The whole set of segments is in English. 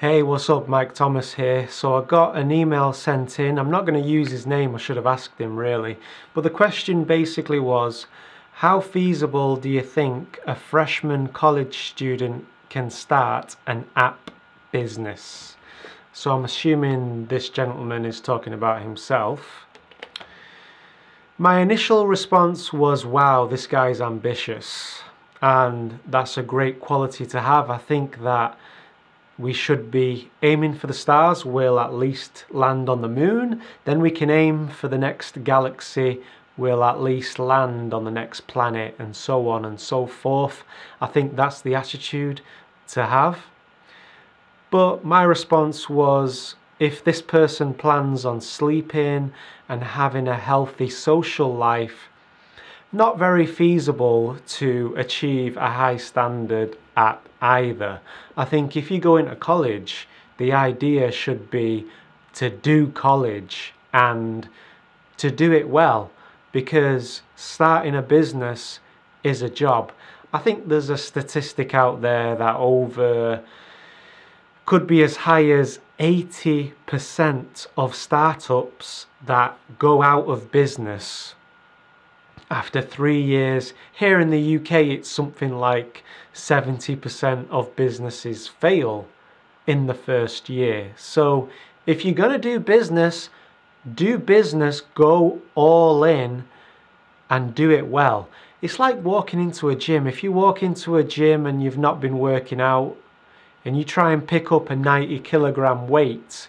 Hey, what's up? Mike Thomas here. So I got an email sent in. I'm not going to use his name, I should have asked him really. But the question basically was, how feasible do you think a freshman college student can start an app business? So I'm assuming this gentleman is talking about himself. My initial response was, wow, this guy's ambitious. And that's a great quality to have. I think that we should be aiming for the stars. We'll at least land on the moon. Then we can aim for the next galaxy. We'll at least land on the next planet, and so on and so forth. I think that's the attitude to have. But my response was, if this person plans on sleeping and having a healthy social life, not very feasible to achieve a high standard at either. I think if you go into college, the idea should be to do college and to do it well, because starting a business is a job. I think there's a statistic out there that could be as high as 80% of startups that go out of business after 3 years. Here in the UK, it's something like 70% of businesses fail in the first year. So if you're going to do business, go all in and do it well. It's like walking into a gym. If you walk into a gym and you've not been working out and you try and pick up a 90-kilogram weight,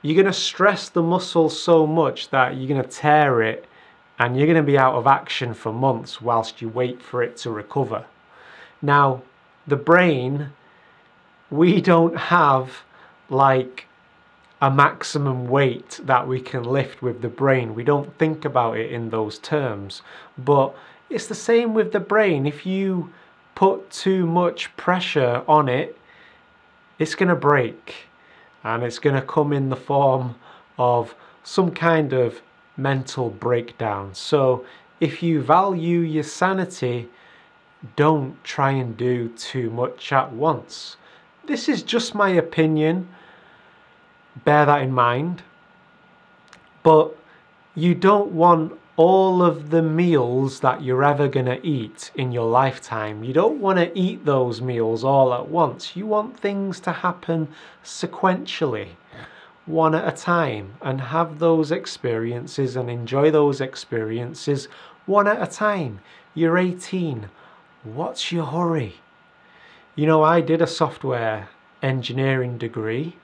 you're going to stress the muscle so much that you're going to tear it, and you're going to be out of action for months whilst you wait for it to recover. Now, the brain, we don't have like a maximum weight that we can lift with the brain. We don't think about it in those terms. But it's the same with the brain. If you put too much pressure on it, it's going to break. And it's going to come in the form of some kind of mental breakdown. So if you value your sanity, don't try and do too much at once. This is just my opinion, bear that in mind. But you don't want all of the meals that you're ever going to eat in your lifetime. You don't want to eat those meals all at once. You want things to happen sequentially, one at a time, and have those experiences and enjoy those experiences one at a time. You're 18. What's your hurry? You know, I did a software engineering degree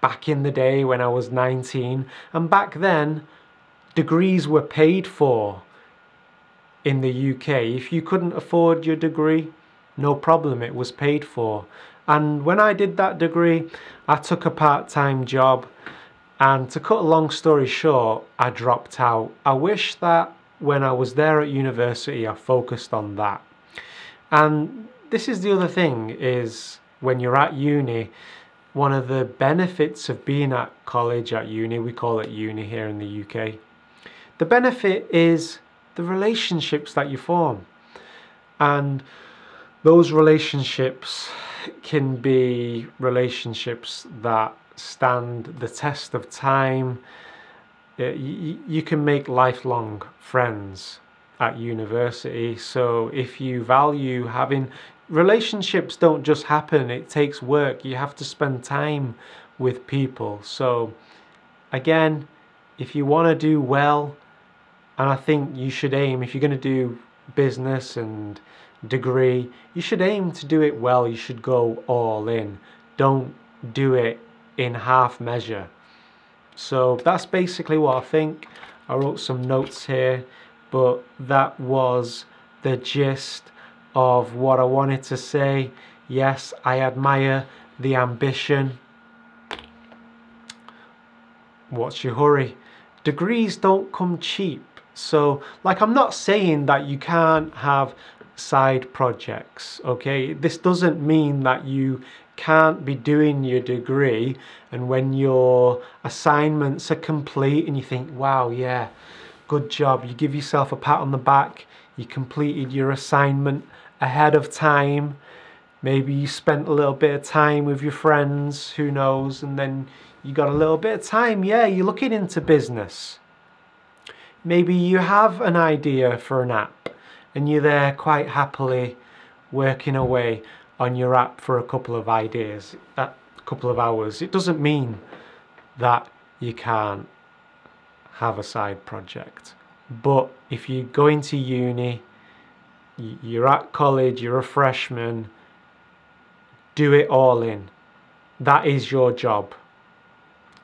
back in the day when I was 19, and back then degrees were paid for in the UK. If you couldn't afford your degree, no problem, it was paid for. And when I did that degree, I took a part-time job, and to cut a long story short, I dropped out. I wish that when I was there at university, I focused on that. And this is the other thing, is when you're at uni, one of the benefits of being at college, at uni, we call it uni here in the UK, the benefit is the relationships that you form. And those relationships can be relationships that stand the test of time. You can make lifelong friends at university. So if you value having relationships, don't just happen, it takes work. You have to spend time with people. So again, if you want to do well, and I think you should aim, if you're going to do business and degree, you should aim to do it well. You should go all in. Don't do it in half measure. So that's basically what I think. I wrote some notes here, but that was the gist of what I wanted to say. Yes, I admire the ambition. What's your hurry? Degrees don't come cheap. So, like, I'm not saying that you can't have side projects, okay? This doesn't mean that you can't be doing your degree and when your assignments are complete and you think, wow, yeah, good job, you give yourself a pat on the back, you completed your assignment ahead of time, Maybe you spent a little bit of time with your friends, who knows, and then you got a little bit of time, yeah, you're looking into business. Maybe you have an idea for an app and you're there quite happily working away on your app for a couple of ideas, a couple of hours. It doesn't mean that you can't have a side project. But if you go into uni, you're at college, you're a freshman, do it all in. That is your job.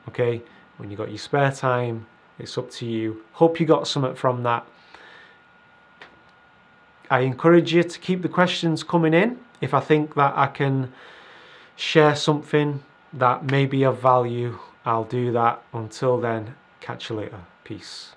Okay? When you got your spare time, it's up to you. Hope you got something from that. I encourage you to keep the questions coming in. If I think that I can share something that may be of value, I'll do that. Until then, catch you later. Peace.